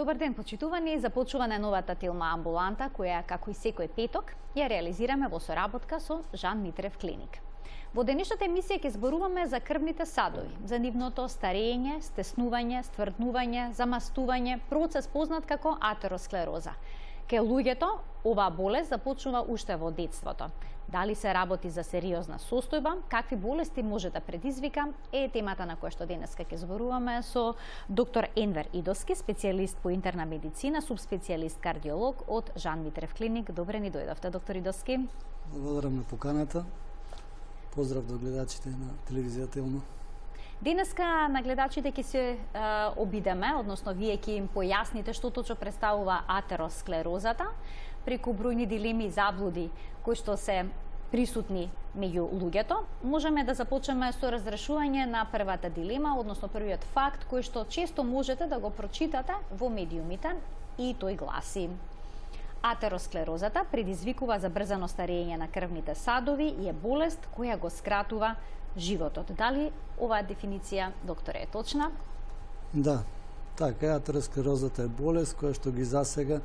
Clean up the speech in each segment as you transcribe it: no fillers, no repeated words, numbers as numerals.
Добар ден, почитувани. Започува најновата Телма амбуланта, која, како и секој петок, ја реализираме во соработка со Жан Митрев клиник. Во денешната емисија ќе зборуваме за крвните садови, за нивното старење, стеснување, стврднување, замастување, процес познат како атеросклероза. Ке луѓето, оваа болест започнува уште во детството. Дали се работи за сериозна состојба, какви болести може да предизвика, е темата на која што денеска ќе зборуваме со доктор Енвер Идоски, специјалист по интерна медицина, субспецијалист кардиолог од Жан Митрев клиник. Добре ни дојдовте, доктор Идоски. Благодарам на поканата. Поздрав до гледачите на телевизија Телма. Денеска на гледачите ќе се обидеме, односно вие ќе им појасните што точно представува атеросклерозата, преку бројни дилеми и заблуди кои што се присутни меѓу луѓето. Можеме да започнеме со разрешување на првата дилема, односно првиот факт кој што често можете да го прочитате во медиумите, и тој гласи: атеросклерозата предизвикува забрзано старење на крвните садови и е болест која го скратува животот. Дали оваа дефиниција, докторе, е точна? Да, така, атеросклерозата е болест која што ги засега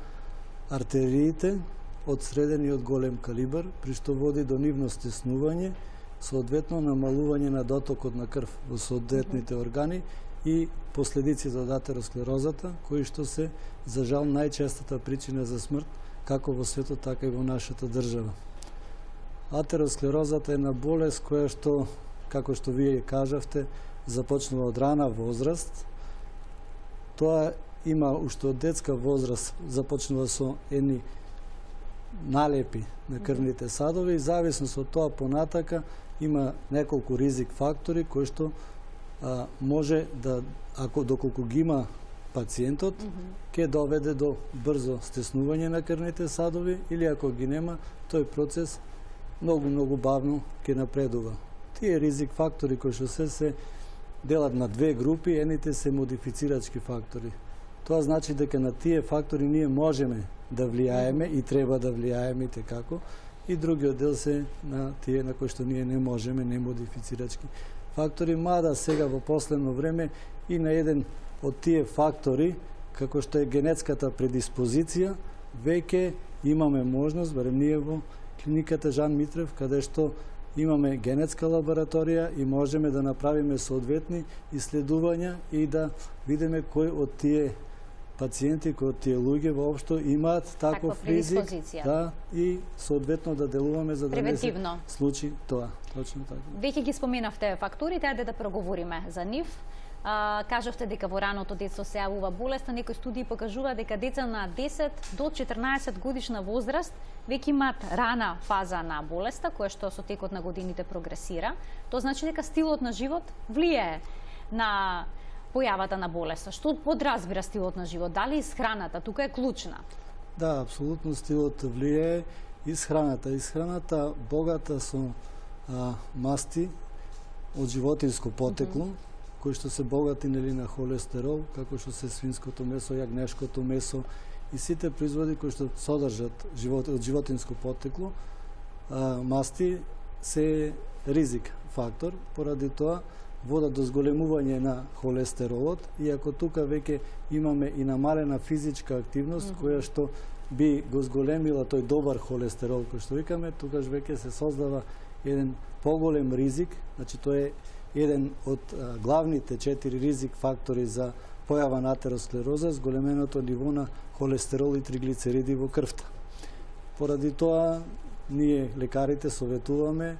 артериите од среден и од голем калибар, при што води до нивно стеснување, соодветно намалување на дотокот на крв во соодветните органи и последиците од атеросклерозата, кои што се, за жал, најчестата причина за смрт, како во светот, така и во нашата држава. Атеросклерозата е една болест која што, како што вие кажавте, започнува од рана возраст. Тоа има уште од детска возраст, започнува со едни налепи на крвните садови и зависност од тоа понатака има неколку ризик фактори кои што може да, доколку ги има пациентот, ќе доведе до брзо стеснување на крвните садови, или ако ги нема, тој процес многу бавно ќе напредува. Тие ризик фактори кои што се делат на две групи, едните се модифицирачки фактори. Тоа значи дека на тие фактори ние можеме да влијаеме и треба да влијаеме како, и другиот дел се на тие на кои што ние не можеме, не модифицирачки фактори, мада сега во последно време и на еден од тие фактори, како што е генетската предиспозиција, веќе имаме можност, барем ние во клиниката Жан Митрев, каде што имаме генетска лабораторија и можеме да направиме соодветни исследувања и да видиме кој од тие пациенти, кои од тие луѓе воопшто имаат таков ризик, да, и соодветно да делуваме за да не се случи тоа. Точно така. Веќе ги споменавте факторите, ајде да проговориме за нив. Кажавте дека во раното детство се јавува болеста. Некои студии покажува дека деца на 10 до 14 годишна возраст веќе имаат рана фаза на болеста, која што со текот на годините прогресира. Тоа значи дека стилот на живот влијае на појавата на болеста. Што подразбира стилот на живот? Дали исхраната тука е клучна? Да, апсолутно стилот влијае. Исхраната богата со масти од животинско потекло, кои што се богати на холестерол, како што се свинското месо, јагнешкото месо и сите производи кои што содржат од животинско потекло, масти се ризик фактор, поради тоа водат до зголемување на холестеролот, и ако тука веќе имаме и намалена физичка активност, која што би го зголемила тој добар холестерол, кој што викаме, тогаш веќе се создава еден поголем ризик, значи тоа е еден од главните 4 ризик фактори за појава на атеросклероза, зголеменото ниво на холестерол и триглицериди во крвта. Поради тоа, ние лекарите советуваме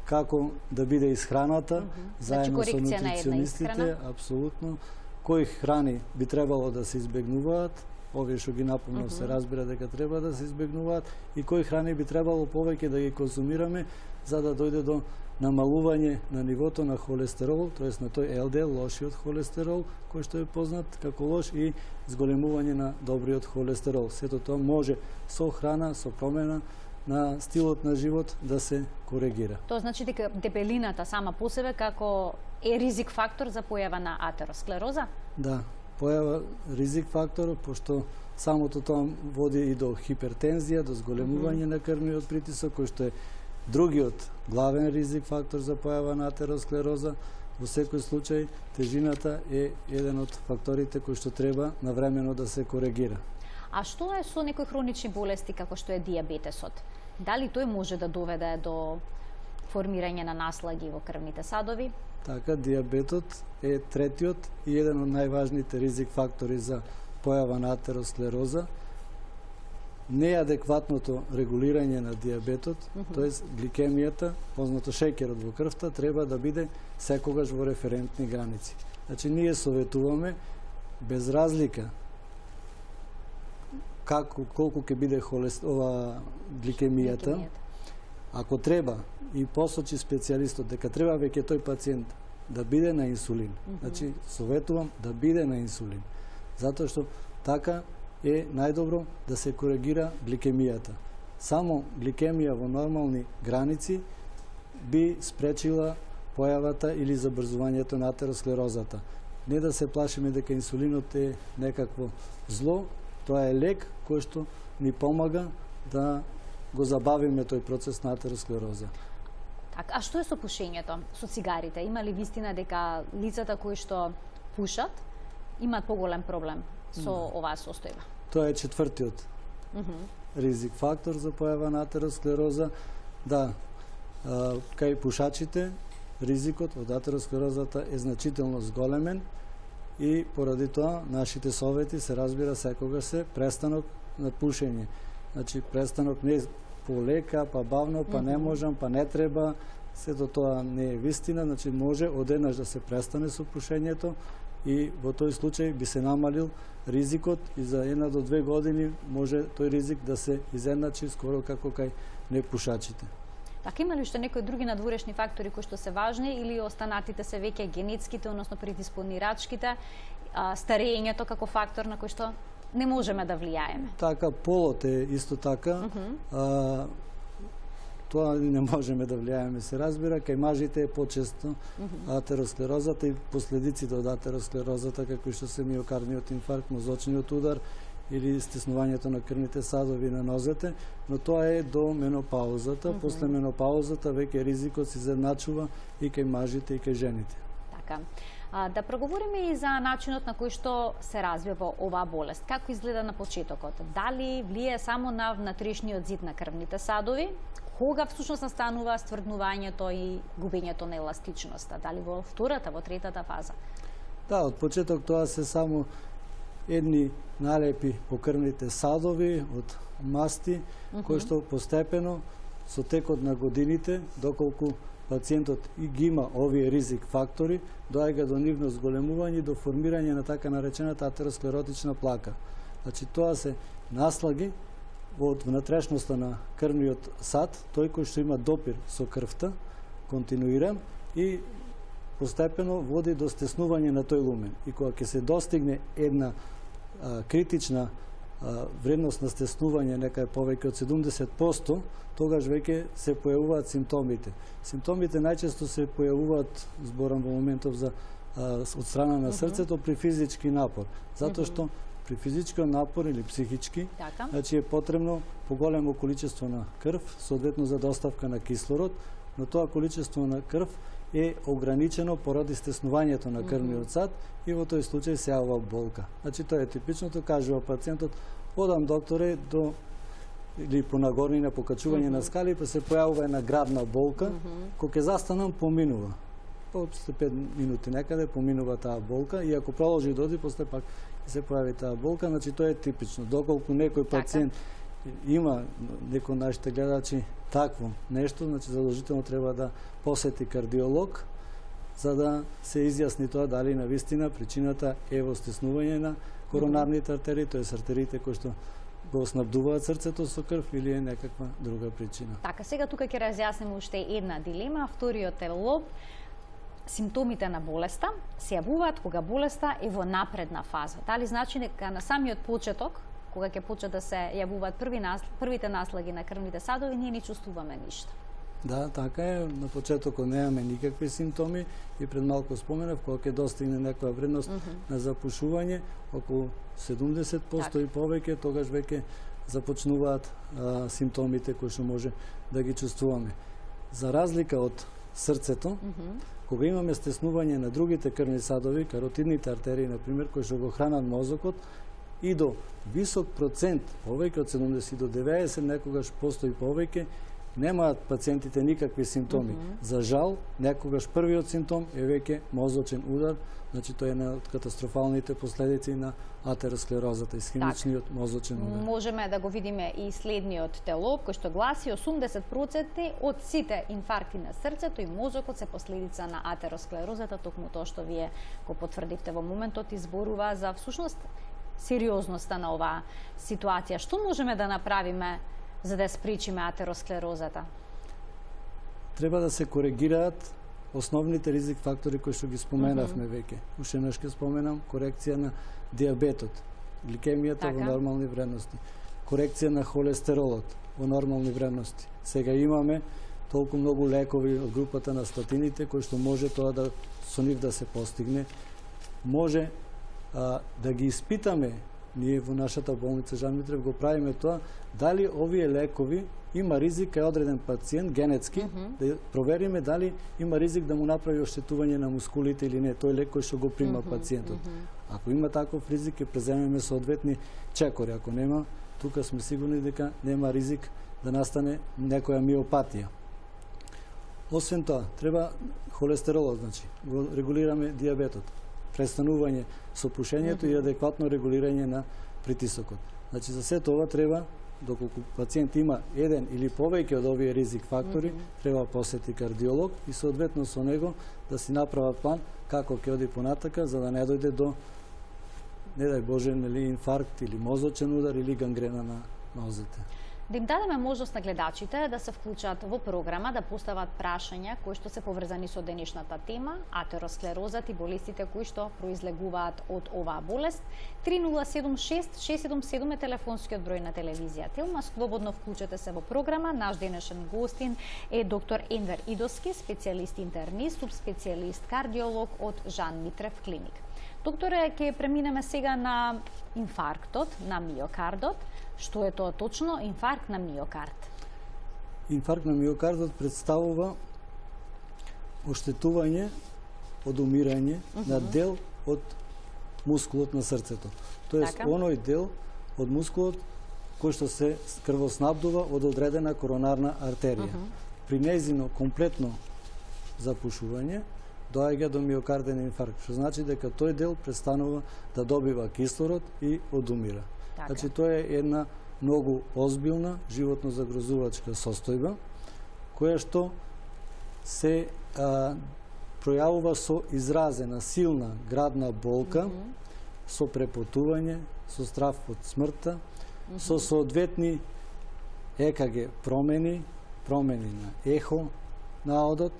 како да биде исхраната, заедно со нутриционистите, апсолутно, кои храни би требало да се избегнуваат, овие што ги напомнав се разбира дека треба да се избегнуваат, и кои храни би требало повеќе да ги конзумираме за да дојде до намалување на нивото на холестерол, тоест на тој ЛДЛ, лошиот холестерол, кој што е познат како лош, и зголемување на добриот холестерол. Сето тоа може со храна, со промена на стилот на живот да се коригира. Тоа значи дека дебелината сама по себе како е ризик фактор за појава на атеросклероза? Да, појава ризик фактор, пошто самото тоа води и до хипертензија, до зголемување на крвниот притисок, кој што е другиот главен ризик фактор за појава на атеросклероза. во секој случај тежината е еден од факторите кои што треба навремено да се коригира. А што е со некои хронични болести како што е дијабетесот? Дали тој може да доведе до формирање на наслаги во крвните садови? Така, дијабетот е третиот и еден од најважните ризик фактори за појава на атеросклероза. Неадекватното регулирање на дијабетот, тоест гликемијата, познато шеќерот во крвта, треба да биде секогаш во референтни граници. Значи, ние советуваме, без разлика колку ќе биде гликемијата, ако треба и посочи специјалистот дека треба веќе тој пациент да биде на инсулин. Значи, советувам да биде на инсулин. Затоа што така е најдобро да се коригира гликемијата. Само гликемија во нормални граници би спречила појавата или забрзувањето на атеросклерозата. Не да се плашиме дека инсулинот е некакво зло, тоа е лек кој што ни помага да го забавиме тој процес на атеросклероза. А што е со пушењето, со цигарите? Има ли вистина дека лицата кои што пушат имаат поголем проблем со оваа состојба? Тоа е четвртиот ризик фактор за појава на атеросклероза. Да, кај пушачите ризикот од атеросклерозата е значително зголемен и поради тоа нашите совети се разбира секогаш се престанок на пушење. Значи престанок не полека, па бавно, па не можам, па не треба, сето тоа не е вистина, значи може одеднаш да се престане со пушењето и во тој случај би се намалил ризикот и за 1 до 2 години може тој ризик да се изедначи скоро како кај непушачите. Така, има ли уште некои други надворешни фактори кои што се важни или останатите се веќе генетските, односно предиспонирачките, старењето како фактор на кој што не можеме да влијаеме? Така, полот е исто така. Тоа не можеме да влијаеме, се разбира. Кај мажите е почесто атеросклерозата и последиците од атеросклерозата, како што се миокардниот инфаркт, мозочниот удар или стеснувањето на крвните садови на нозете, но тоа е до менопаузата. После менопаузата веќе ризикот се изедначува и кај мажите и кај жените. Така. Да проговориме и за начинот на кој што се развива оваа болест. Како изгледа на почетокот? Дали влие само на внатрешниот зид на крвните садови? Кога всушност настанува стврднувањето и губењето на еластичноста? Дали во втората, во третата фаза? Да, од почеток тоа се само едни налепи по крвните садови од масти, кои што постепено со текот на годините, доколку пациентот и ги има овие ризик фактори, доаѓа до нивно зголемување и до формирање на така наречената атеросклеротична плака. Значи тоа се наслаги од внатрешноста на крвниот сад, тој кој што има допир со крвта, континуиран и постепено води до стеснување на тој лумен. И кога ќе се достигне една критична вредност на стеснување, нека е повеќе од 70%, тогаш веќе се појавуваат симптомите. Симптомите најчесто се појавуваат, зборам во моментов за од страна на срцето, при физички напор. Затоа што при физички напор или психички, значи е потребно поголемо количество на крв, соодветно за доставка на кислород, но тоа количество на крв е ограничено поради стеснувањето на крвниот сад и во тој случај се јавува болка. Значи тоа е типичното, кажува пациентот, одам докторе до или по нагорнина, по качување на скали, па се појавува една градна болка, кога ќе застанам поминува. После 5 минути некаде поминува таа болка и ако продолжи да оди, после пак се појави таа болка, значи тоа е типично. Доколку некој пациент има, некој нашите гледачи, такво нешто, значи задолжително треба да посети кардиолог, за да се изјасни тоа дали навистина причината е во стеснување на коронарните артерии, тоест артериите кои што го снабдуваат срцето со крв или е некаква друга причина. Така, сега тука ќе разјасниме уште една дилема, вториот е лоб. Симптомите на болеста се јавуваат кога болеста е во напредна фаза. Дали значи дека на самиот почеток, кога ќе почнат да се јавуваат првите наслаги на крвните садови, ние не чувствуваме ништо? Да, така е. На почетокот немаме никакви симптоми и пред малку споменав, кога ќе достигне некоја вредност на запушување, околу 70% и повеќе, тогаш веќе започнуваат симптомите кои што може да ги чувствуваме. За разлика од срцето, кога имаме стеснување на другите крвни садови, каротидните артерии, например, кои што го хранат мозокот, и до висок процент, повеќе од 70 до 90, некогаш постои повеќе, немаат пациентите никакви симптоми. За жал, некогаш првиот симптом е веќе мозочен удар, значи тоа е една од катастрофалните последици на атеросклерозата, исхемичниот мозочен удар. Можеме да го видиме и следниот телоп, кој што гласи 80% од сите инфаркти на срцето и мозокот се последица на атеросклерозата, токму тоа што вие го потврдивте во моментот, изборува за всушност сериозноста на оваа ситуација. Што можеме да направиме за да спречиме атеросклерозата? Треба да се коригираат основните ризик фактори кои што ги споменавме веќе. Уште еднаш ќе споменам корекција на диабетот, гликемијата во нормални вредности, корекција на холестеролот во нормални вредности. Сега имаме толку многу лекови од групата на статините кои што може тоа да со нив да се постигне. Може да ги испитаме, ние во нашата болница Жан Митрев го правиме тоа, дали овие лекови има ризик кај одреден пациент генетски, да провериме дали има ризик да му направи оштетување на мускулите или не, тој лек кој што го прима пациентот. Ако има таков ризик, ќе преземеме соодветни чекори. Ако нема, тука сме сигурни дека нема ризик да настане некоја миопатија. Освен тоа, треба холестеролот, значи, го регулираме диабетот, престанување со пушењето и адекватно регулирање на притисокот. Значи, за сето ова треба, доколку пациент има еден или повеќе од овие ризик фактори, треба посети кардиолог и соодветно со него да си направат план како ќе оди понатака, за да не дојде до, не дај Боже, инфаркт или мозочен удар или гангрена на нозете. Да им дадеме можност на гледачите да се вклучат во програма, да постават прашања кои што се поврзани со денешната тема, атеросклерозат и болестите кои што произлегуваат од оваа болест. 3076-677 е телефонскиот број на телевизија Телма. Слободно вклучете се во програма. Наш денешен гостин е доктор Енвер Идоски, специјалист интернист, субспецијалист кардиолог од Жан Митрев клиник. Докторе, ќе преминеме сега на инфарктот на миокардот. Што е тоа точно инфаркт на миокард? Инфаркт на миокардот представува оштетување од умирање на дел од мускулот на срцето. Тоест, оној дел од мускулот кој што се крвоснабдува од одредена коронарна артерија. При нејзино комплетно запушување доаѓа до миокарден инфаркт, што значи дека тој дел престанува да добива кислород и одумира. Значи, тоа е една многу озбилна животно загрозувачка состојба, која што се пројавува со изразена, силна градна болка, со препотување, со страв од смртта, со соодветни ЕКГ промени на ехо наодот,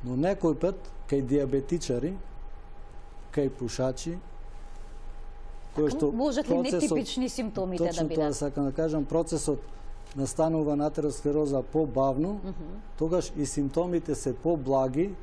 но некој пат кај диабетичари, кај пушачи, можат ли нетипични симптомите да бидат? Точно тоа сакам да кажам, процесот настанува на атеросклероза побавно, тогаш и симптомите се поблаги,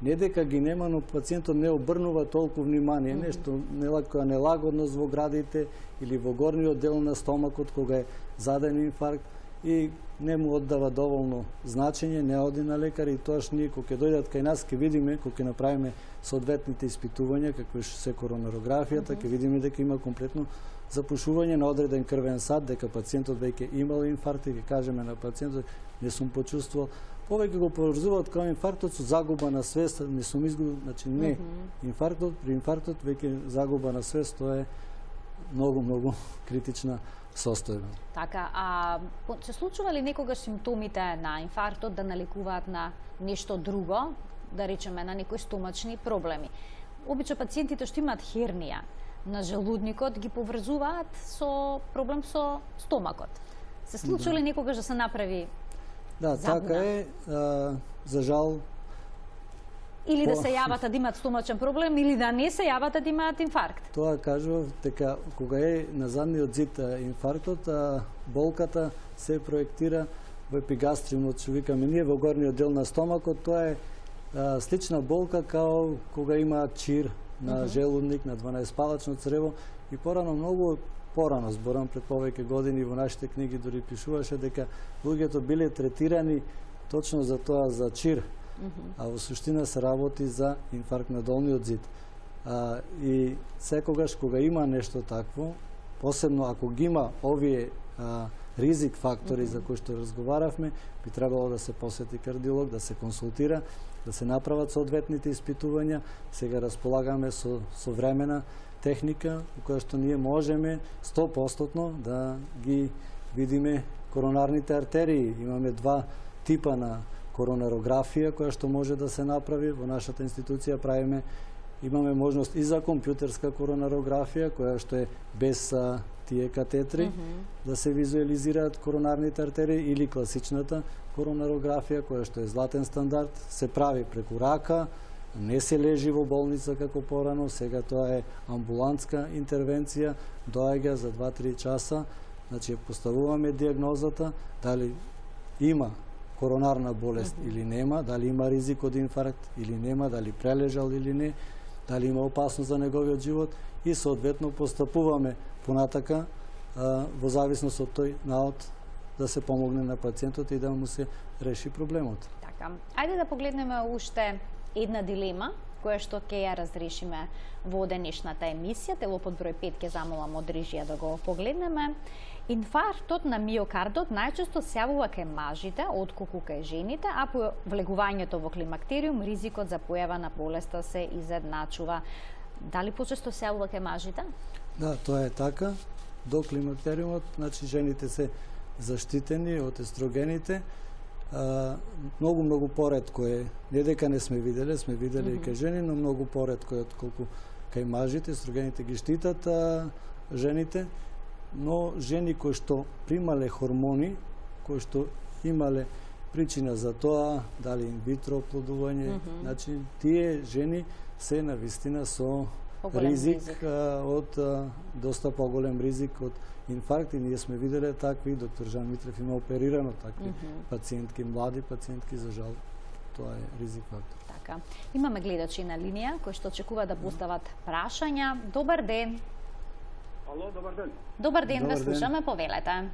не дека ги нема, но пациентот не обрнува толку внимание, нешто нелагодност во градите или во горниот дел на стомакот кога е заден инфаркт и не му оддава доволно значење, не оди на лекар и тоаш ние кога ќе дојдат кај нас ќе видиме, кога ќе направиме соодветните испитувања, какви се коронарографијата, ќе видиме дека има комплетно запушување на одреден крвен сад, дека пациентот веќе имал инфаркт и ќе кажеме на пациентот не сум почувствувал. Повеќе го поврзуваат кај инфарктот со загуба на свест, не сум изгубил, значи не. Инфарктот, при инфарктот веќе загуба на свест, тоа е многу критична состојба. Така, се случува ли некогаш симптомите на инфарктот да наликуваат на нешто друго, да речеме на некои стомачни проблеми? Обично пациентите што имаат хернија на желудникот ги поврзуваат со проблем со стомакот. Се случува ли некогаш да се направи забуна? Така е, за жал. Или да се јават да имаат стомачен проблем, или да не се јават да имаат инфаркт. Тоа кажував, дека кога е на задниот зид инфарктот, болката се проектира во епигастриумот, што викаме ние, во горниот дел на стомакот. Тоа е слична болка као кога има чир на желудник, на 12-палачно црево и порано, многу порано, зборам пред повеќе години, во нашите книги дори пишуваше дека луѓето биле третирани точно за тоа, за чир а во суштина се работи за инфаркт на долниот зид. И секогаш кога има нешто такво, посебно ако ги има овие ризик фактори за кои што разговаравме, би требало да се посети кардиолог, да се консултира, да се направат соодветните испитувања. Сега располагаме со современа техника која што ние можеме 100% да ги видиме коронарните артерии. Имаме два типа на коронарографија која што може да се направи. Во нашата институција имаме можност и за компјутерска коронарографија која што е без тие катетри, да се визуализираат коронарните артерии, или класичната коронарографија која што е златен стандард, се прави преку рака, не се лежи во болница како порано, сега тоа е амбулантска интервенција, доаѓа за 2-3 часа, значи поставуваме диагнозата, дали има коронарна болест или нема, дали има ризик од инфаркт или нема, дали прележал или не, дали има опасност за неговиот живот и соодветно постапуваме понатака во зависност од тој наод да се помогне на пациентот и да му се реши проблемот. Така. Ајде да погледнеме уште една дилема која што ќе ја разрешиме во денешната емисија. Тело под број 5 ќе замолам од режија да го погледнеме. Инфарктот на миокардот најчесто се јавува кај мажите, отколку кај жените, а по влегувањето во климактериум ризикот за појава на болеста се изедначува. Дали почесто се јавува кај мажите? Да, тоа е така. До климактериумот, значи жените се заштитени од естрогените. Многу поретко е, не дека не сме виделе и кај жени, но многу поретко е отколку кај мажите. Естрогените ги штитат жените, но жени кои што примале хормони, кои што имале причина за тоа, дали инвитро оплодување, значи тие жени се навистина со ризик од доста поголем ризик од инфаркт, и ние сме виделе такви, доктор Жан Митрев има оперирано такви пациентки, млади пациентки, за жал тоа е ризик фактор. Така. Имаме гледачи на линија кои што очекува да постават прашања. Добар ден. Ало, добар ден. Добар ден, ве слушаме, повелете.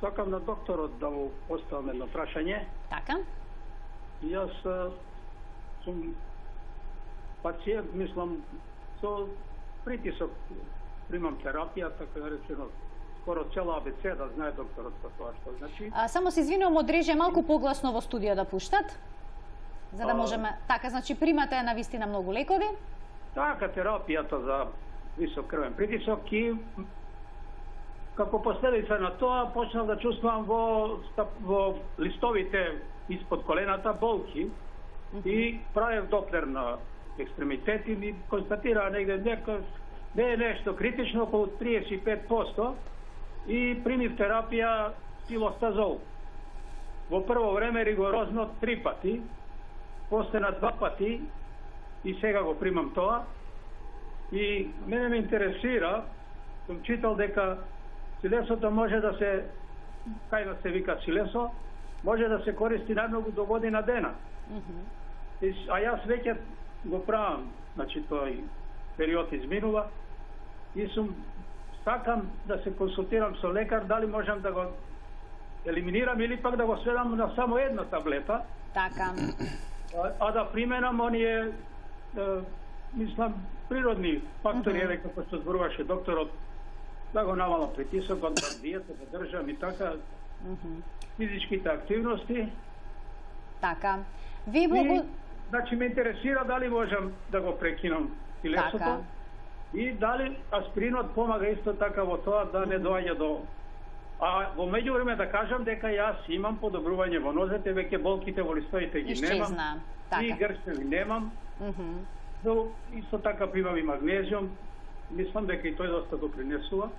Сакам на докторот да му поставам едно прашање. Така. Јас сум пациент, мислам, со притисок, примам терапија, така да речено, скоро цела АБЦ, да знае докторот за тоа што значи. Само се извинувам, од режија малку погласно во студио да пуштат, за да можеме. Така, значи примате навистина многу лекови? Така, терапијата за висок крвен притисок и како последица на тоа почнав да чувствувам во листовите испод колената болки и правев доплер на екстремитети, ми констатира негде не е нешто критично, околу 35%, и примив терапија силостазол. Во прво време ригорозно 3 пати, после на 2 пати и сега го примам тоа. И мене ме интересира, сум читал дека силесото може да се, кај да се вика силесо, може да се користи најмногу до година дена. А јас веќе го правам, значи тој период изминува и сакам да се консултирам со лекар дали можам да го елиминирам или пак да го сведам на само една таблета. Така. А да применам оние мислам природни фактори, еве како што зборуваше докторот, да го намалам притисокот, да диета да држам и така, физичките активности. Така. Значи ме интересира дали можам да го прекинам силесото. Така. И дали аспиринот помага исто така во тоа да не доаѓа до... А во меѓувреме да кажам дека јас имам подобрување во нозете, веќе болките во листовите ги немам. И грчеви немам. Но исто така примам и магнезиум. Мислам дека и тој доста допринесува.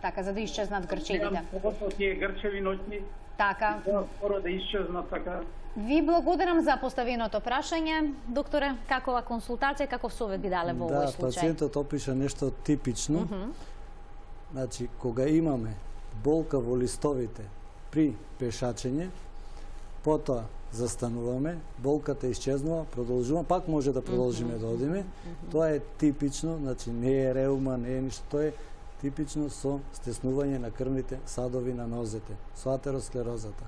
Така, за да исчезнат грчевите. Поготово тие грчеви ноќни. Така. Скоро да исчезнат, така. Ви благодарам за поставеното прашање, докторе. Какова консултација, каков совет би дале во овој случај? Да, пациентот опиша нешто типично. Значи, кога имаме болка во листовите при пешачење, потоа застануваме, болката исчезнува, продолжуваме, пак може да продолжиме да одиме. Тоа е типично, значи не е реума, не е ништо, тоа е типично со стеснување на крвните садови на нозете, со атеросклерозата.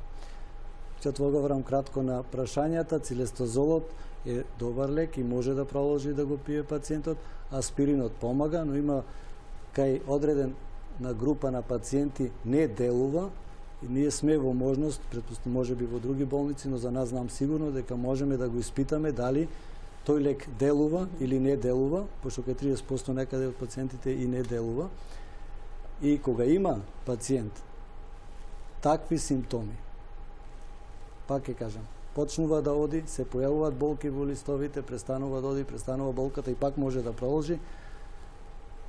Ќе одговорам кратко на прашањата. Цилестазолот е добар лек и може да продолжи да го пие пациентот. Аспиринот помага, но има кај одреден на група на пациенти не делува и ние сме во можност, претпоставам може би во други болници, но за нас знам сигурно дека можеме да го испитаме дали тој лек делува или не делува, пошто кај 30% некаде од пациентите и не делува. И кога има пациент такви симптоми, пак ќе кажам, почнува да оди, се појавуваат болки во листовите, престанува да оди, престанува болката и пак може да продолжи.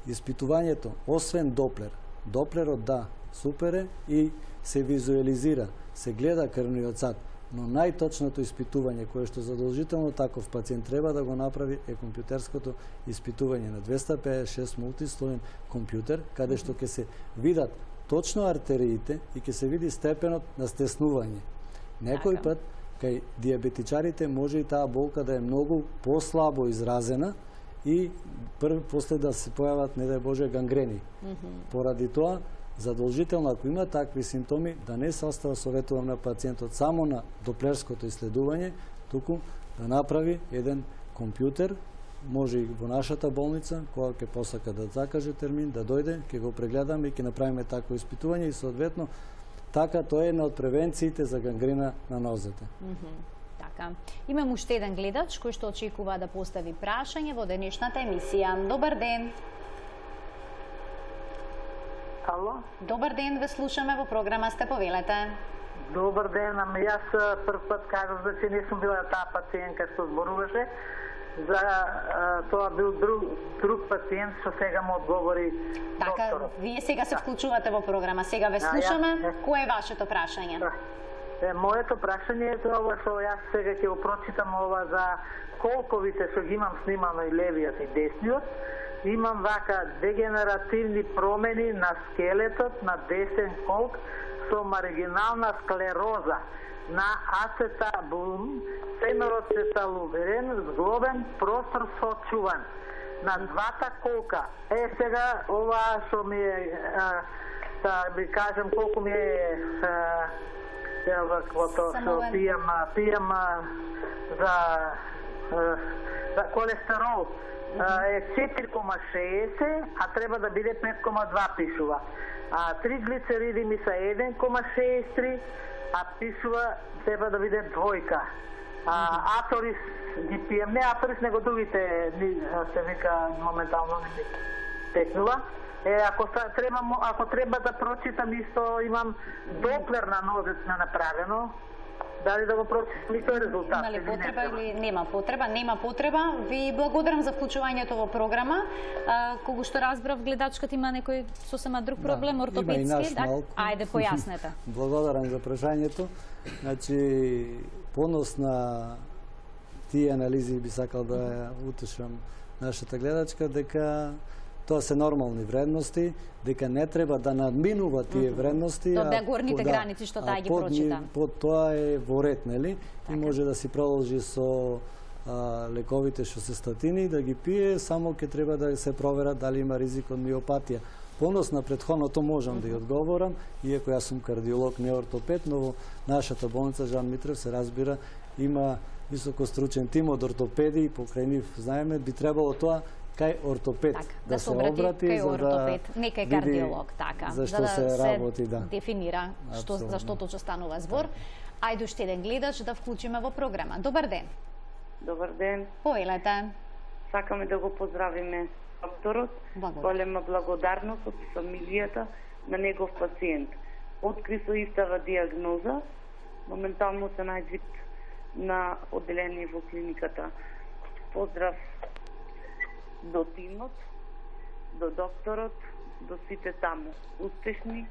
Испитувањето, освен Доплер, Доплерот да, супер е и се визуализира, се гледа крвниот сад, но најточното испитување кое што задолжително таков пациент треба да го направи е компјутерското испитување на 256 мултислоен компјутер, каде што ќе се видат точно артериите и ќе се види степенот на стеснување. Некој пат кај диабетичарите може и таа болка да е многу послабо изразена и после да се појават, не дај Боже, гангрени. Поради тоа, задолжително, ако има такви симптоми, да не се остава, советувам на пациентот само на доплерското исследување, туку да направи еден компјутер, може и во нашата болница, кога ќе посака да закаже термин, да дојде, ќе го прегледаме и ќе направиме такво испитување и соодветно така тоа е една од превенциите за гангрена на нозете. Така. Имам уште еден гледач кој што очекува да постави прашање во денешната емисија. Добар ден. Ало? Добар ден, ве слушаме во програма, сте, повелете. Добар ден, ама јас прв пат кажав да не сум била таа пациентка што зборуваше. За тоа бил друг пациент што сега му одговори докторот. Така, вие сега се вклучувате во програма, сега ве слушаме. Кое е вашето прашање? Моето прашање е тоа што јас сега ќе го прочитам ова за колковите што ги имам снимано и левиот и десниот. Имам вака дегенеративни промени на скелетот на десен колк со маргинална склероза на ацетабун, фенолацеталуверен, зглобен простор сочуван на двата колка. Сега ова што ми е, да ви кажем колку ми е што пијам за колестерол е 4,60, а треба да биде 5,2 пишува. А триглицериди ми са 1,63, а пишува треба да биде двојка. Аторис ги пием, не Аторис, него другите се вика моментално не ми текнува. Ако треба да прочитам исто, имам Доплер на нозет направено. Дали да го прочитам и тој резултат? Има ли потреба или нема потреба? Нема потреба. Ви благодарам за вклучувањето во програма. Кога што разбрав, гледачката има некој сосема друг проблем, ортопедски. Има и наш малку. Ајде, појаснете. Благодарам за прашањето. Значи, понос на тие анализи би сакал да ја утешам нашата гледачка, дека тоа се нормални вредности, дека не треба да надминува тие вредности. Тоа беа горните граници што таа ги прочита. Под тоа е во ред, нели? И може да си продолжи со лековите што се статини, да ги пие, само ќе треба да се проверат дали има ризик од миопатија. Понос на претходното можам да ја одговорам, иако јас сум кардиолог, не ортопед, но во нашата болница Жан Митрев се разбира, има високостручен тим од ортопеди и покрај нив знаеме, би требало тоа кај ортопед да се обрати кај ортопед, не кај кардиолог, така, за што се работи, да. Дефинира за што точно станува збор. Ајде уште еден гледач да вклучиме во програма. Добар ден. Добар ден. Повелете. Сакаме да го поздравиме докторот. Голема благодарност од фамилијата на негов пациент. Откри со истава диагноза, моментално се најдвид на одделение во клиниката. Поздрав до тимот, до докторот, до сите таму. Успешни,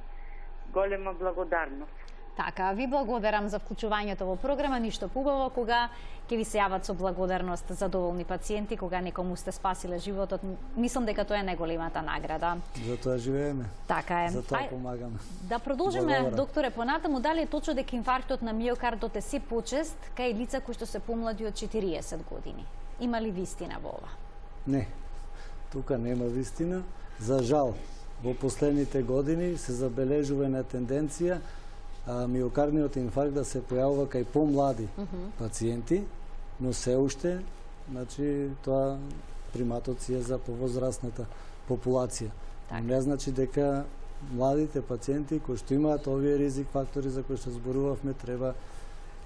голема благодарност. Така, ви благодарам за вклучувањето во програма. Ништо побаво кога ќе ви се јават со благодарност задоволни пациенти, кога некому сте спасиле животот. Мислам дека тоа е најголемата награда. За тоа живееме. Така е. За тоа помагаме. Да продолжиме, докторе, понатаму. Дали е точно дека инфарктот на миокардот е се почест кај лица кои што се помлади од 40 години? Има ли вистина во ова? Не. Тука нема вистина. За жал, во последните години се забележува една тенденција миокардниот инфаркт да се појавува кај помлади пациенти, но се уште, значи, тоа приматот си е за повозрастната популација. Не значи дека младите пациенти кои што имаат овие ризик фактори за кои што зборувавме треба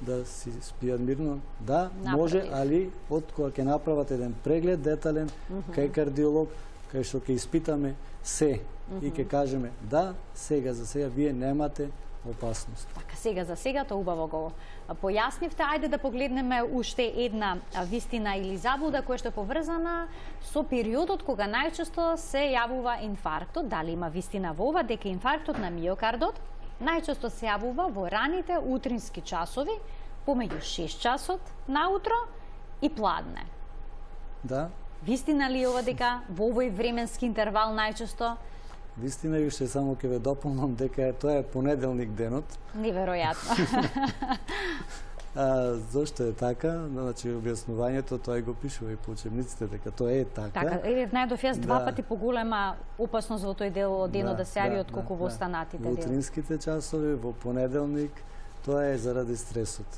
да си спијат мирно. Да, може, али од кога ќе направат еден преглед детален кај кардиолог, кај што ќе испитаме се и ќе кажеме да, сега за сега вие немате опасност. Така, сега за сега тоа убаво го појаснивте. Ајде да погледнеме уште една вистина или заблуда која што е поврзана со периодот кога најчесто се јавува инфарктот. Дали има вистина во ова дека инфарктот на миокардот најчесто се јавува во раните утрински часови, помеѓу 6 часот наутро и пладне? Да. Вистина ли е ова дека во овој временски интервал најчесто? Вистина и уште само ќе ве дополнам дека тоа е понеделник денот. Неверојатно. Зошто е така? Значи, објаснувањето тоа го пишува и по учебниците дека тоа е така. Така, најдов јас два пати поголема опасност во тој дел од денот да се јави отколку во останатите дел. Во утринските часови, во понеделник, тоа е заради стресот.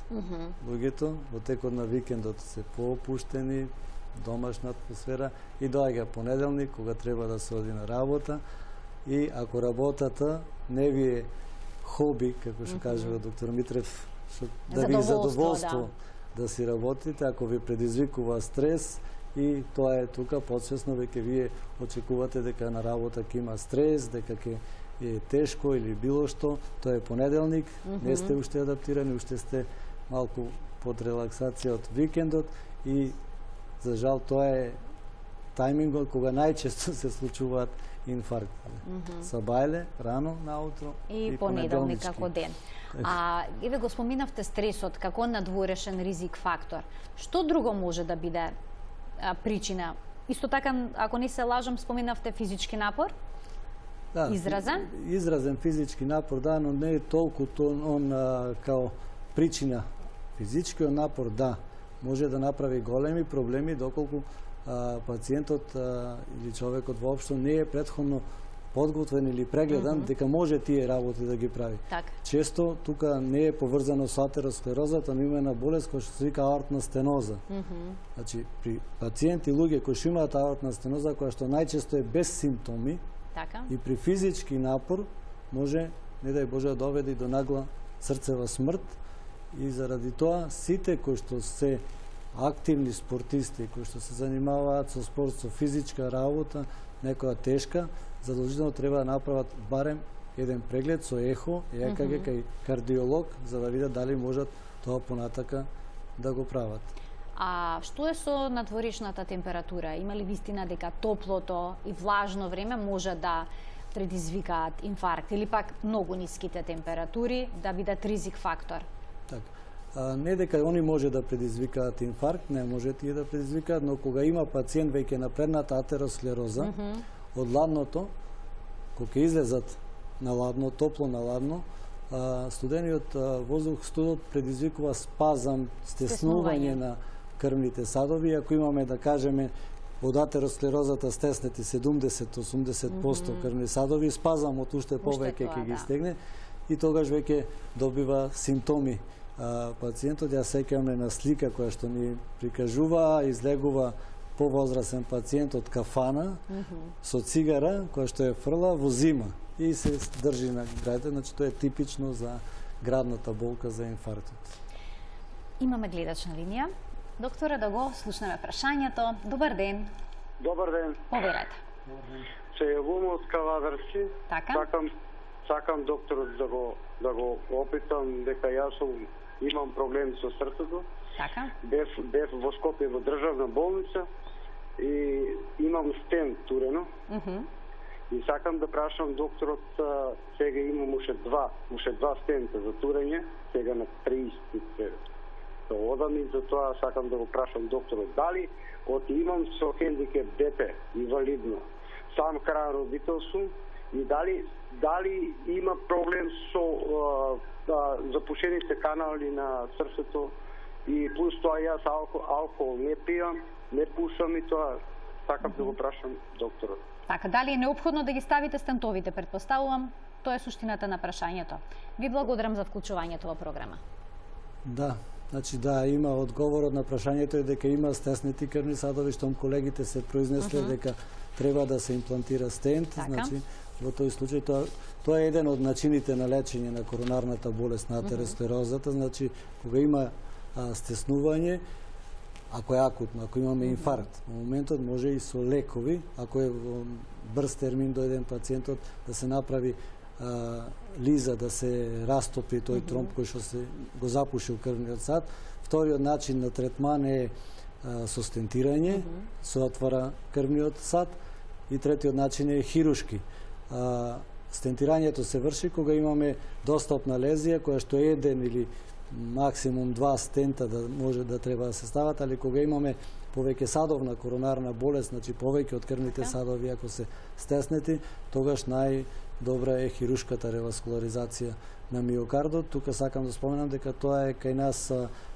Луѓето во текот на викендот се поопуштени, домашна атмосфера и доаѓа понеделник кога треба да се оди на работа и ако работата не ви е хоби, како што кажува доктор Митрев, да ви задоволство да си работите, ако ви предизвикува стрес и тоа е тука подсвесно веќе вие очекувате дека на работа ќе има стрес, дека ќе е тешко или било што, тоа е понеделник, не сте уште адаптирани, уште сте малку под релаксација од викендот и за жал тоа е тајмингот кога најчесто се случуваат инфаркти. Сабајле, рано наутро и понеделник како ден. Еве го споминавте стресот како надворешен ризик фактор. Што друго може да биде причина? Исто така, ако не се лажам, споминавте физички напор? Да, изразен? Изразен физички напор, да, но не е толку он као причина. Физичкиот напор, да, може да направи големи проблеми доколку пациентот или човекот воопшто не е претходно подготвен или прегледан дека може тие работи да ги прави. Так. Често тука не е поврзано со атеросклерозата, но има една болест која што се вика аортна стеноза. Значи при пациенти луѓе кои што имаат аортна стеноза која што најчесто е без симптоми, така, и при физички напор може, не дај Боже, да доведе до нагла срцева смрт и заради тоа сите кои што се активни спортисти кои што се занимаваат со спорт, со физичка работа, некоја тешка, задолжително треба да направат барем еден преглед со ехо, ЕКГ кај кардиолог, за да видат дали можат тоа понатака да го прават. А што е со надворешната температура? Има ли вистина дека топлото и влажно време може да предизвикаат инфаркт или пак многу ниските температури да бидат ризик фактор? Така. Не дека они може да предизвикаат инфаркт, не може тие да предизвикаат, но кога има пациент веќе напредната атеросклероза, од ладното, кога ќе излезат на ладно, топло на ладно, студениот воздух, студот предизвикува спазам, стеснување на крвните садови. Ако имаме, да кажеме, од атеросклерозата стеснети 70-80% крвни садови, спазамот уште повеќе ќе ги стегне и тогаш веќе добива симптоми пациентот. Ја сеќаваме на слика која што ни прикажува, излегува повозрасен пациент од кафана со цигара која што е фрла во зима и се држи на градите, значи тоа е типично за градната болка за инфарктот. Имаме гледачна линија. Доктора, да го слушнеме прашањето. Добар ден. Добар ден. Поверете. Се јавувам од Кавадарци. Така. Сакам докторот да го опитам дека јас имам проблеми со срцето. Така. Бев во Скопје во државна болница и имам стент турено. И сакам да прашам докторот, сега имам уште два стента за турење, сега на 30 да одам и затоа сакам да го прашам докторот дали имам со хендикеп дете, инвалидно, сам крај родител сум и дали има проблем со запушените канали на срцето и плюс тоа јас алкохол не пијам, не пушам и тоа сакам да го прашам докторот. Така, дали е неопходно да ги ставите стентовите, предпоставувам? тоа е суштината на прашањето. Ви благодарам за вклучувањето во програма. Да, значи да, има одговорот на прашањето е дека има стеснети крвни садови, штом колегите се произнесле дека треба да се имплантира стент, значи во тој случај тоа е еден од начините на лечење на коронарната болест на атеросклерозата, значи кога има стеснување, ако е акутно, ако имаме инфаркт, во моментот може и со лекови, ако е во брз термин до еден пациентот да се направи лиза, да се растопи тој тромб кој што се го запушил крвниот сад. Вториот начин на третман е со стентирање, се отвара крвниот сад, и третиот начин е хирушки. Стентирањето се врши кога имаме достапна лезија која што е еден или максимум 2 стента да може да треба да се стават, али кога имаме повеќе садовна коронарна болест, значи повеќе од крвните садови ако се стеснети, тогаш најдобра е хирушката реваскуларизација на миокардот. Тука сакам да споменам дека тоа е кај нас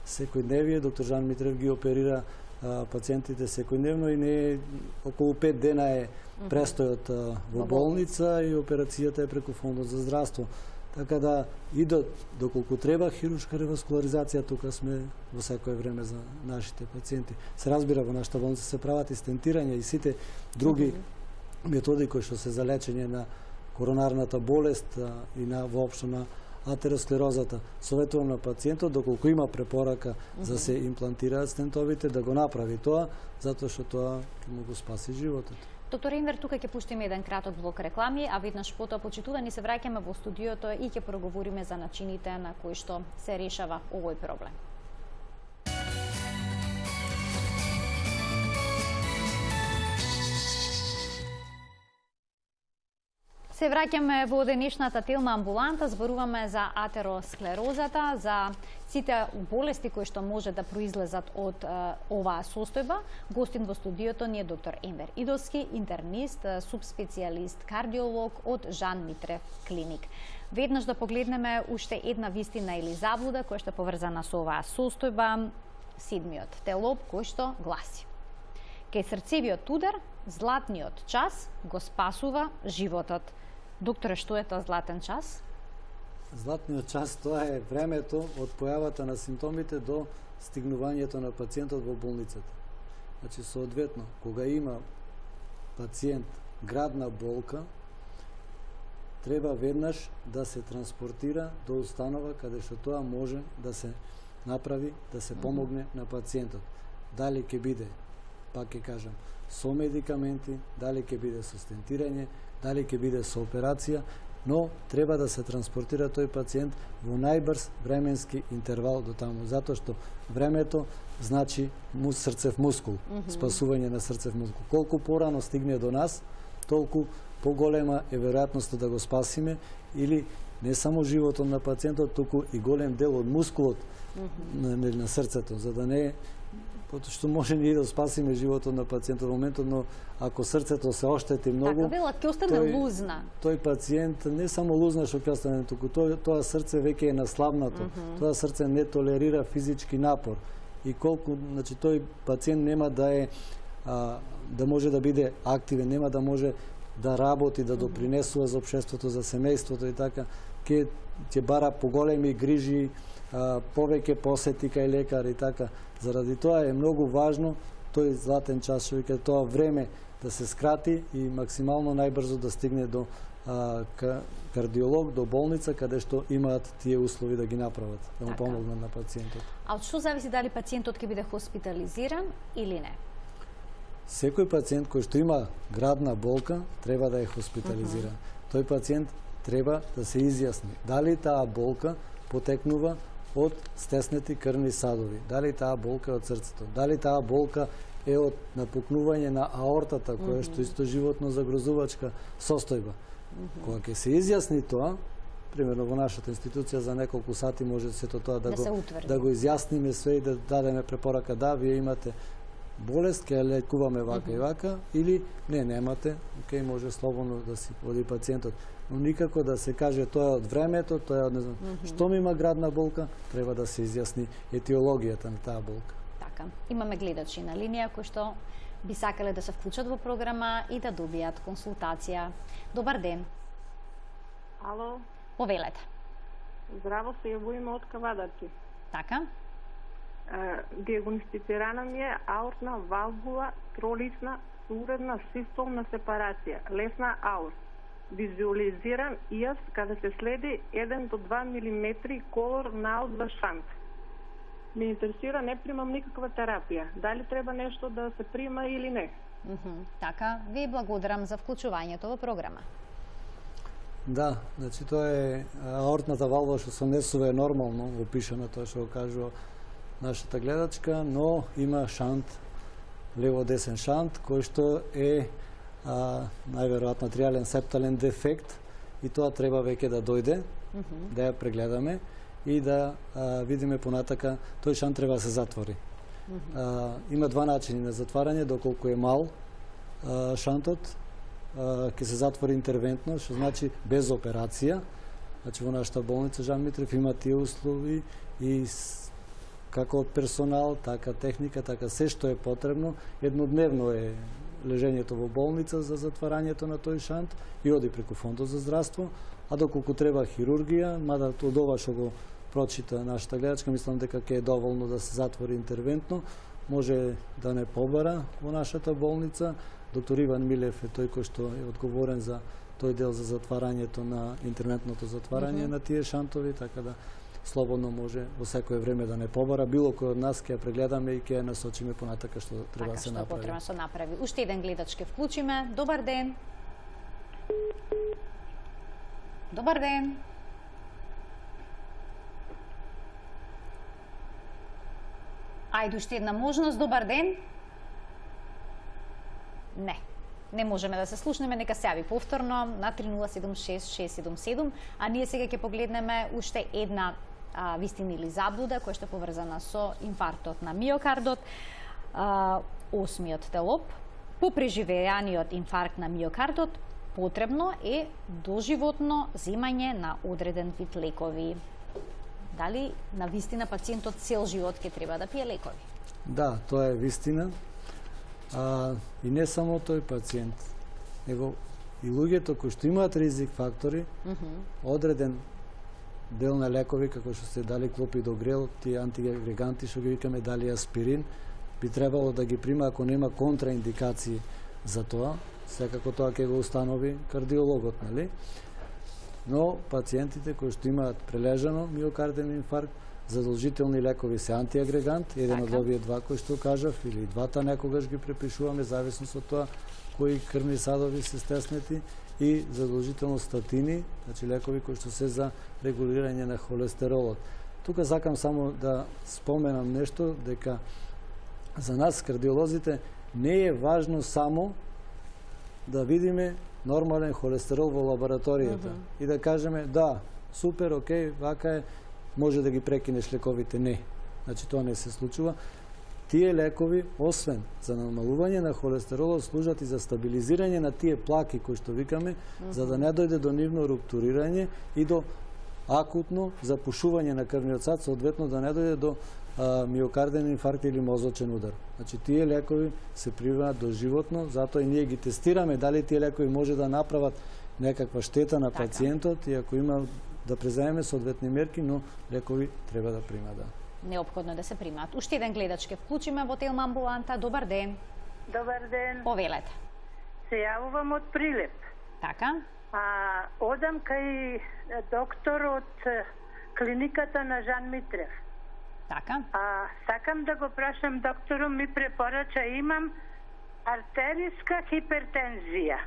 секојдневие. Доктор Жан Митрев ги оперира пациентите секојдневно и не е околу 5 дена е престојот во болница и операцијата е преку фондот за здравство. Така да и доколку треба хирушка реваскуларизација, тука сме во секое време за нашите пациенти. Се разбира, во нашата болница се прават и стентирање и сите други методи кои што се за лечење на коронарната болест и на воопшто на атеросклерозата. Советувам на пациентот доколку има препорака за се имплантираат стентовите да го направи тоа, затоа што тоа ќе му го спаси животот. Доктор Енвер, тука ќе пуштиме еден краток блок реклами, а веднаш потоа, почитувани, се враќаме во студиото и ќе проговориме за начините на кои што се решава овој проблем. Се враќаме во денешната телма амбуланта, зборуваме за атеросклерозата, за сите болести кои што може да произлезат од оваа состојба. Гостин во студиото ни е доктор Енвер Идовски, интернист, субспецијалист, кардиолог од Жан Митрев клиник. Веднаш да погледнеме уште една вистина или заблуда која што е поврзана со оваа состојба, седмиот телоп кој што гласи: кај срцевиот удар, златниот час го спасува животот. Докторе, што е тоа златен час? Златниот час тоа е времето од појавата на симптомите до стигнувањето на пациентот во болницата. Значи, соодветно, кога има пациент градна болка, треба веднаш да се транспортира до установа каде што тоа може да се направи, да се помогне на пациентот. Дали ќе биде, пак ќе кажам, со медикаменти, дали ќе биде со стентирање, дали ќе биде со операција, но треба да се транспортира тој пациент во најбрз временски интервал до таму, затоа што времето значи срцев мускул, спасување на срцев мускул. Колку порано стигне до нас, толку поголема е веројатноста да го спасиме или не само животот на пациентот, туку и голем дел од мускулот на срцето, за да не потоа што може ние да спасиме животот на пациентот во моментот, но ако срцето се оштети многу, така велат, ќе остане лузна. Тој пациент не само лузна што ќе остане, туку тоа срце веќе е наслабнато. Тоа срце не толерира физички напор. И колку, значи, тој пациент нема да е да може да биде активен, нема да може да работи, да допринесува за општеството, за семејството и така, ќе бара поголеми грижи, повеќе посети кај лекар и така. Заради тоа е многу важно тој златен час, што вика, тоа време да се скрати и максимално најбрзо да стигне до кардиолог, до болница, каде што имаат тие услови да ги направат, да му помогнат на пациентот. А од што зависи дали пациентот ќе биде хоспитализиран или не? Секој пациент кој што има градна болка треба да е хоспитализиран. Тој пациент треба да се изјасни дали таа болка потекнува од стеснети крвни садови, дали таа болка е од срцето, дали таа болка е од напукнување на аортата, која што исто животно загрозувачка состојба. Кога ќе се изјасни тоа, примерно во нашата институција за неколку сати може сето тоа да го изјасниме све и да дадеме препорака, да, вие имате болест, ќе лекуваме вака и вака, или не, немате, окей, може слободно да си оди пациентот. Но никако да се каже тоа е од времето, тоа е од не знам. Штом има градна болка, треба да се изјасни етиологијата на таа болка. Така, имаме гледачи на линија кои што би сакале да се вклучат во програма и да добијат консултација. Добар ден. Ало, Повелете. здраво, се јавуваме од Кавадарци. Така? Диагностицирана ми е аортна валвула, тролична, суредна систолна сепарација, лесна аорт. Визуализирам јас каде се следи 1 до 2 мм колор на аорт за шант. Ме интересира, не примам никаква терапија. Дали треба нешто да се прима или не? Така, ви благодарам за вклучувањето во програма. Да, значи тоа е аортната валва што се несува е нормално опишано тоа што го кажува нашата гледачка, но има шант, лево-десен шант, кој што е најверојатно триален септален дефект и тоа треба веќе да дојде, да ја прегледаме и да видиме понатака, тој шант треба да се затвори. Има два начини на затварање, доколку е мал шантот, ќе се затвори интервентно, што значи без операција. Значи во нашата болница Жан Митрев има тие услови и како персонал, така техника, така се што е потребно. Еднодневно е лежењето во болница за затварањето на тој шант и оди преку фондот за здравство, а доколку треба хирургија, мада од ова што го прочита нашата гледачка, мислам дека ќе е доволно да се затвори интервентно, може да не побара во нашата болница. Доктор Иван Милев е тој кој што е одговорен за тој дел за затварањето на интервентното затварање на тие шантови, така да слободно може во секое време да не побара. Било кој од нас ќе ја прегледаме и ќе ја насочиме понатака што треба да се направи. Така што потребно да се направи. Уште еден гледач ќе вклучиме. Добар ден. Добар ден. Ајде уште една можност. Добар ден. Не можеме да се слушнеме, нека се јави повторно на 3076-677, а ние сега ќе погледнеме уште една вистина или заблуда која што е поврзана со инфарктот на миокардот. Осмиот делоп, по преживеаниот инфаркт на миокардот, потребно е доживотно земање на одреден вид лекови. Дали на вистина пациентот цел живот ќе треба да пие лекови? Да, тоа е вистина. И не само тој пациент, него и луѓето кои што имаат ризик фактори, одреден дел на лекови, како што се дали клопидогрел, тие антиагреганти, што ги викаме, дали аспирин, би требало да ги прима ако нема контраиндикации за тоа, секако тоа ќе го установи кардиологот, нели? Но пациентите кои што имаат прележано миокарден инфаркт, задолжителни лекови се антиагрегант, еден од овие два кои што кажав, или двата некогаш ги препишуваме, зависно од тоа кои крвни садови се стеснети, и задолжително статини, значи лекови кои што се за регулирање на холестеролот. Тука сакам само да споменам нешто, дека за нас кардиолозите не е важно само да видиме нормален холестерол во лабораторијата и да кажеме да, супер, окей, вака е, може да ги прекинеш лековите. Не. Значи тоа не се случува. Тие лекови, освен за намалување на холестеролот, служат и за стабилизирање на тие плаки кои што викаме, за да не дојде до нивно руптурирање и до акутно запушување на крвниот сад, соодветно да не дојде до миокарден инфаркт или мозочен удар. Значи тие лекови се примаат доживотно, затоа и ние ги тестираме дали тие лекови може да направат некаква штета на пациентот и ако има да преземеме соодветни мерки, но лекови треба да прима, да. Неопходно да се примаат. Уште еден гледач ќе вклучиме во Телма амбуланта. Добар ден. Добар ден. Повелете. Се јавувам од Прилеп. Така. Одам кај доктор од клиниката на Жан Митрев. Така. Сакам да го прашам доктору, ми препорача, имам артериска хипертензија.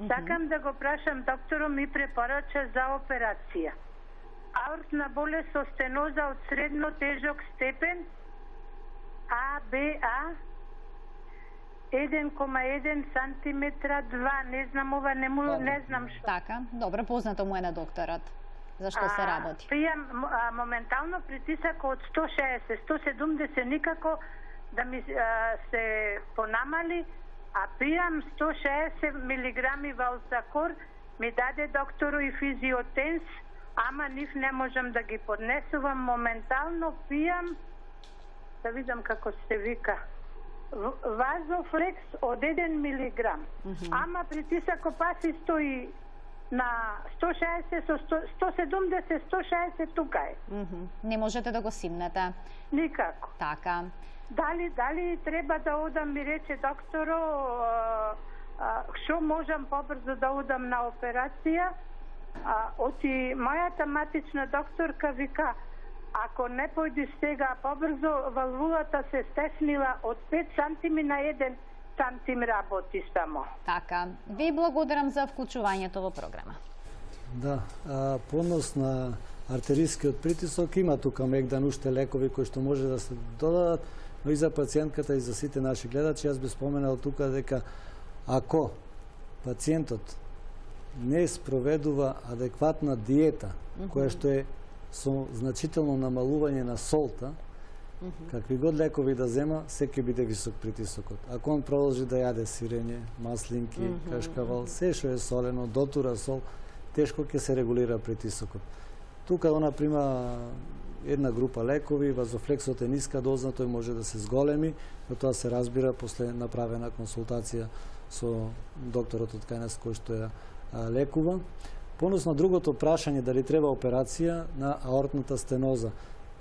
Сакам да го прашам доктору, ми препорача за операција. Аортна болест со стеноза од средно тежок степен, АБА, 1,1 сантиметра 2, не знам ова, не знам што. Така, добро, познато му е на докторот. Зашто се работи? Пријам моментално притисак од 160, 170 никако да ми се понамали, а пријам 160 милиграми валсакор, ми даде доктору и физиотенс, ама нив не можам да ги поднесувам. Моментално пијам, да видам како се вика, Вазофлекс од 1 милиграм. Ама притисакот паси на 160 со 170, 160 тука е. Не можете да го симнете. Никако. Така. Дали треба да одам, ми рече докторо, што можам побрзо да одам на операција? Оти мојата матична докторка вика, ако не појдеш сега побрзо, валвулата се стеснила од 5 сантими на 1 сантим работи само. Така. Ви благодарам за вклучувањето во програма. Да, по однос на артерискиот притисок има тука мегдан уште лекови кои што може да се додадат, но и за пациентката и за сите наши гледачи, јас би споменал тука дека ако пациентот не спроведува адекватна диета, која што е со значително намалување на солта, какви год лекови да зема, се ќе биде висок притисокот. Ако он продолжи да јаде сирење, маслинки, кашкавал, се што е солено, дотура сол, тешко ќе се регулира притисокот. Тука она прима една група лекови, вазофлексот е ниска доза, тој може да се зголеми, но тоа се разбира после направена консултација со докторот од кај нас кој што ја лекува. Понос на другото прашање дали треба операција на аортната стеноза.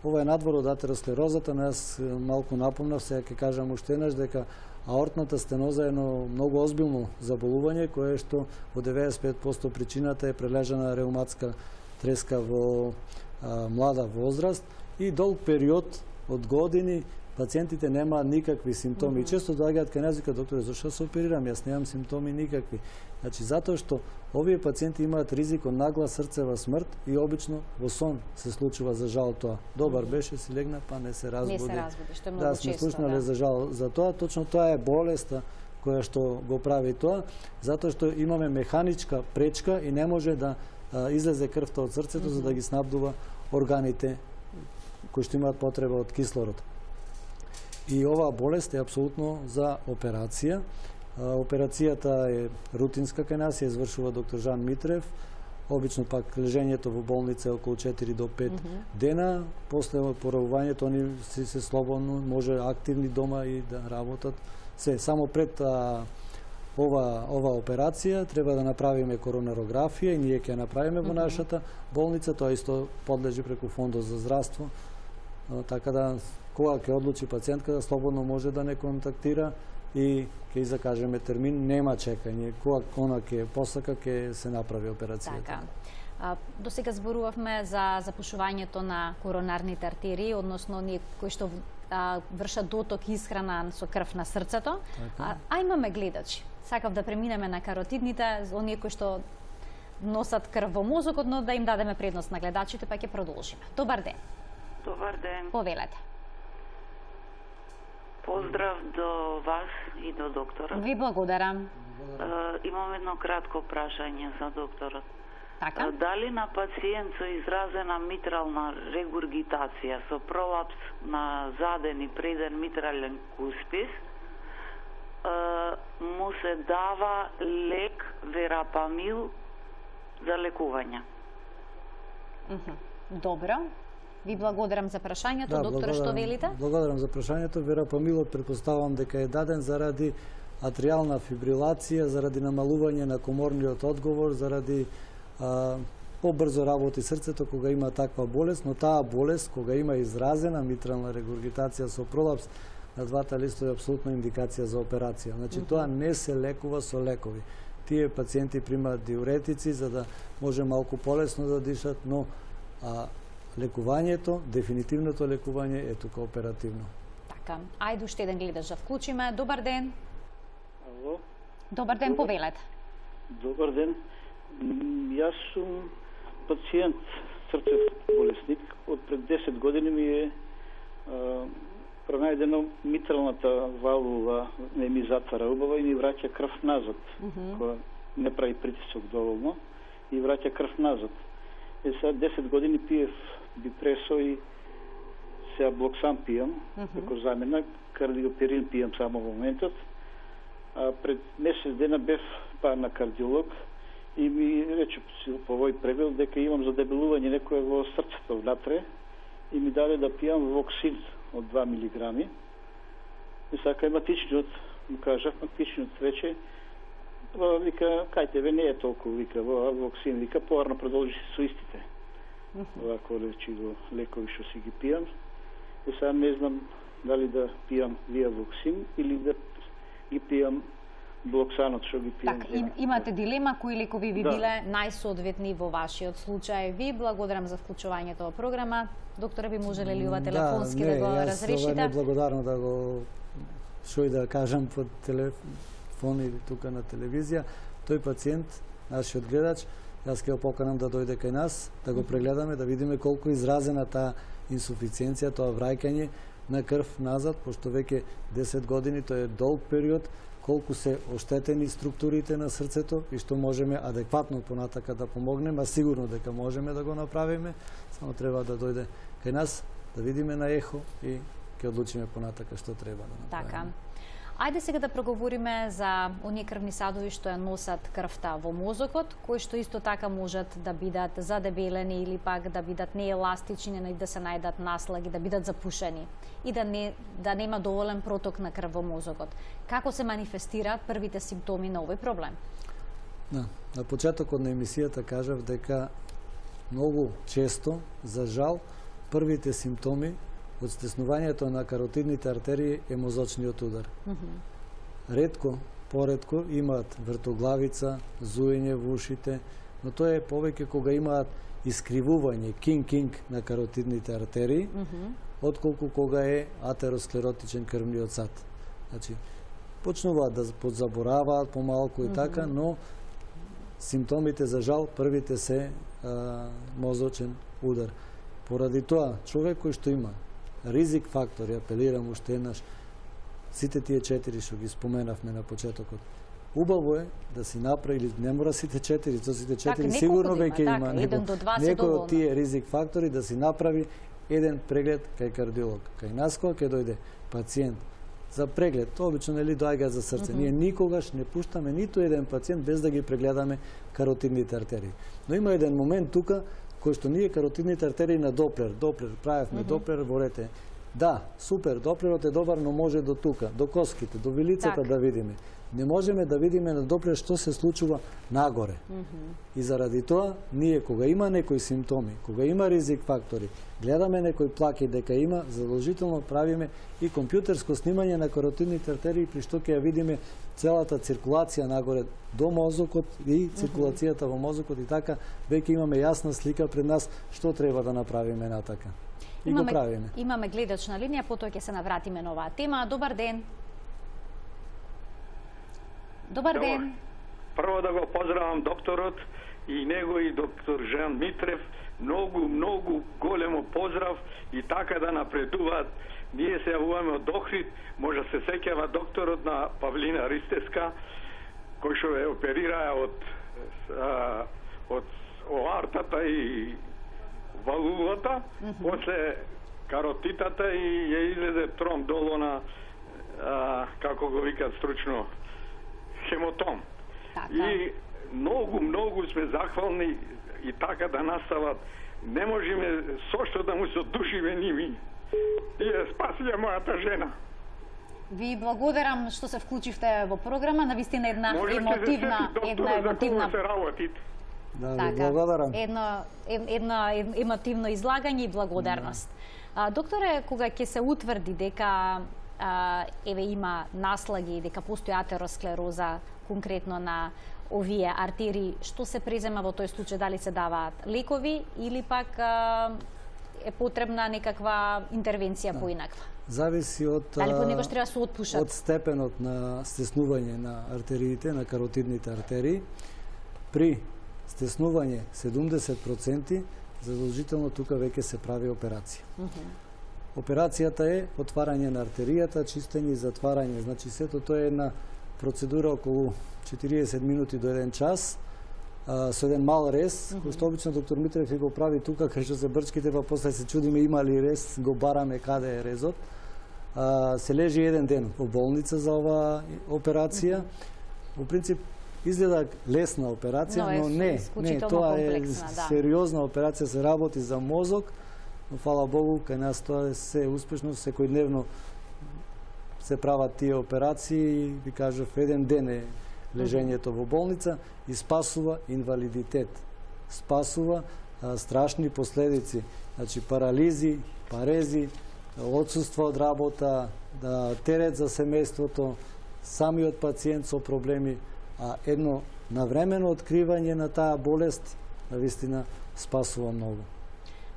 Ова е надвор од атеросклерозата, но јас малку напомнав, сега ќе кажам уште еднаш дека аортната стеноза е едно многу озбилно заболување кое што во 95% причината е прележана реуматска треска во млада возраст и долг период од години пациентите немаат никакви симптоми. И често доаѓаат кај нас и кажат, докторе, зашто се оперирам? Јас немам симптоми никакви. Значи, затоа што овие пациенти имаат ризик од нагла срцева смрт и обично во сон се случува за жал тоа. Добар беше, си легна, па не се разбуди. Не се разбуди, што е многу често. Да, сме слушнале за жал за тоа. Точно тоа е болеста која што го прави тоа, затоа што имаме механичка пречка и не може да излезе крвта од срцето за да ги снабдува органите кои што имаат потреба од кислород. И оваа болест е апсолутно за операција. Операцијата е рутинска кај нас, ја извршува доктор Жан Митрев. Обично пак лежењето во болница е околу 4 до 5 дена. После опоравувањето они се слободно, може активни дома и да работат. Се, само пред ова операција треба да направиме коронарографија и ние ќе ја направиме во нашата болница. Тоа исто подлежи преку Фондот за здравство. Така да, кога ќе одлучи пациентката, слободно може да не контактира и ќе закажеме термин, нема чекање. Кога она ќе посака, ќе се направи операцијата. Така. До сега зборувавме за запушувањето на коронарните артерии, односно ние кои што вршат доток и исхрана со крв на срцето. А имаме гледачи. Сакав да преминеме на каротидните, оние кои што носат крв во мозокот, но да им дадеме предност на гледачите, па ќе продолжиме. Добар ден. Добар ден. Повелете. Поздрав до вас и до докторот. Ви благодарам. Имам едно кратко прашање за докторот. Така? Дали на пациент со изразена митрална регургитација со пролапс на заден и преден митрален куспис му се дава лек верапамил за лекување? Добро. Ви благодарам за прашањето. Да, доктор, што велите? Благодарам за прашањето. Верапамилот предпоставам дека е даден заради атриална фибрилација, заради намалување на коморниот одговор, заради побрзо работи срцето кога има таква болест, но таа болест кога има изразена митрална регургитација со пролапс на двата листови е апсолутно индикација за операција. Значи тоа не се лекува со лекови. Тие пациенти примаат диуретици за да може малку полесно да дишат, но лекувањето, дефинитивното лекување е тука оперативно. Така, ајде уште еден гледач да вклучиме. Добар ден. Ало. Добар ден, повелете. Добар ден. Јас сум пациент, срцев болесник. Од пред 10 години ми е пронајдено митралната валвула не ми затвара убава и ми враќа крв назад. Која не прави притисок доволно и враќа крв назад. Е сега 10 години пиев бипресо и сега блоксам пијам, како замена, кардиоперин пијам само во моментот. Пред месец дена бев на кардиолог и ми рече по овој преглед дека имам задебелување некое во срцето внатре и ми даде да пијам воксин од 2 милиграми. И сега матичниот, му кажав, матичниот рече Вика, кајте, не е толку, вика, вакцин, вика, поарно продолжи со истите. Овако речи го лекови што си ги пијам. И сега не знам дали да пијам вија вакцин или да ги пијам блоксанот што ги пијам. Так, имате дилема кои лекови би биле најсоодветни во вашиот случај. Ви благодарам за вклучувањето во програма. Докторе, би можеле ли ова телефонски да го разрешите? Да, не, благодарно да го што и да кажам по телефон или тука на телевизија. Тој пациент, нашиот гледач, јас ќе го поканам да дојде кај нас, да го прегледаме, да видиме колку изразена таа инсуфициенција, тоа враќање на крв назад, пошто веќе 10 години, тоа е долг период, колку се оштетени структурите на срцето и што можеме адекватно понатака да помогнеме, а сигурно дека можеме да го направиме, само треба да дојде кај нас, да видиме на ехо и ќе одлучиме понатака што треба да направиме. Така. Ајде сега да проговориме за оние крвни садови што ја носат крвта во мозокот, кои што исто така можат да бидат задебелени или пак да бидат нееластични, да се најдат наслаги, да бидат запушени и да нема доволен проток на крв во мозокот. Како се манифестираат првите симптоми на овој проблем? На почетокот на емисијата кажав дека многу често, за жал, првите симптоми од стеснувањето на каротидните артерии е мозочниот удар. Ретко, поретко имаат вртоглавица, зуење во ушите, но тоа е повеќе кога имаат искривување, кинг на каротидните артерии, отколку кога е атеросклеротичен крвниот сад. Значи, почнуваат да подзабораваат помалку и така, но симптомите за жал првите се мозочен удар. Поради тоа, човек кој што има ризик фактори, апелирам уште еднаш, сите тие 4 што ги споменавме на почетокот, убаво е да си направи, или не мора сите 4, со сите 4 сигурно веќе има некој од тие ризик фактори, да си направи еден преглед кај кардиолог. Кај нас кога ќе дојде пациент за преглед, обично нели доаѓа за срце. Ние никогаш не пуштаме ниту еден пациент без да ги прегледаме каротидните артерии. Но има еден момент тука кој што ние каротидните артерии на Доплер правевме Доплер во рете. Да, супер, Доплерот е добар, но може до тука, до коските, до вилицата да видиме. Не можеме да видиме на Доплер што се случува нагоре. И заради тоа, ние кога има некои симптоми, кога има ризик фактори, гледаме некои плаки дека има, задолжително правиме и компјутерско снимање на каротидните артерии, при што ќе ја видиме целата циркулација нагоре до мозокот и циркулацијата во мозокот, и така веќе имаме јасна слика пред нас што треба да направиме натака. И го правиме. Имаме гледач на линија, потоа ќе се навратиме на оваа тема. Добар ден. Добар ден. Прво да го поздравам докторот и него и доктор Жан Митрев. Многу големо поздрав и така да напредуваат. Ние се јавуваме од Охрид, може се сеќава докторот на Павлина Ристеска, кој што е оперираа од оартата и валувата, после каротитата и ја излезе тромб долу на, како го викат стручно, хемотом. И многу сме захвални и така да настават. Не можеме со што да му се одушиме ними. И ја спасија мојата жена. Ви благодарам што се вклучивте во програма, навистина една емотивна Да, благодарам. Едно емотивно излагање и благодарност. Докторе, кога ќе се утврди дека има наслаги, дека постои атеросклероза конкретно на овие артерии, што се презема во тој случај? Дали се даваат лекови или пак е потребна некаква интервенција поинаква? Зависи од дали по него треба се отпушат? Од степенот на стеснување на артериите, на каротидните артерии. При стеснување 70%, задолжително тука веќе се прави операција. Операцијата е отварање на артеријата, чистење и затварање. Значи сето тоа е една процедура околу 40 минути до 1 час, со еден мал рез, кој што обично доктор Митрев го прави тука, кај што се брчките, па после се чудиме има ли рез, го бараме каде е резот. Се лежи еден ден во болница за оваа операција. Во принцип, изгледа лесна операција, но не, тоа е сериозна операција, се работи за мозок, но фала Богу, кај нас тоа е се успешно, секојдневно се прават тие операции, ви кажав, еден ден е лежењето во болница и спасува инвалидитет. Спасува страшни последици, значи парализи, парези, отсуство од работа, терет за семејството, самиот пациент со проблеми, а едно навремено откривање на таа болест навистина спасува многу.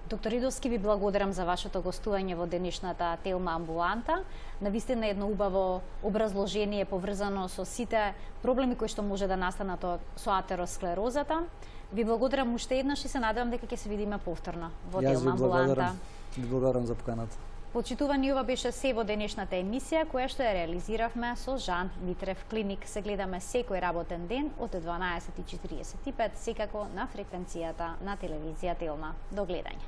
Доктор Идовски, ви благодарам за вашето гостување во денешната Телма амбуланта. Навистина едно убаво образложение поврзано со сите проблеми кои што може да настанат со атеросклерозата. Ви благодарам уште еднаш и се надевам дека ќе се видиме повторно во Телма амбуланта. Ви благодарам за поканата. Почитувани, ова беше се во денешната емисија која што ја реализиравме со Жан Митрев Клиник. Се гледаме секој работен ден од 12:45 секако на фреквенцијата на телевизија Телма. До гледање.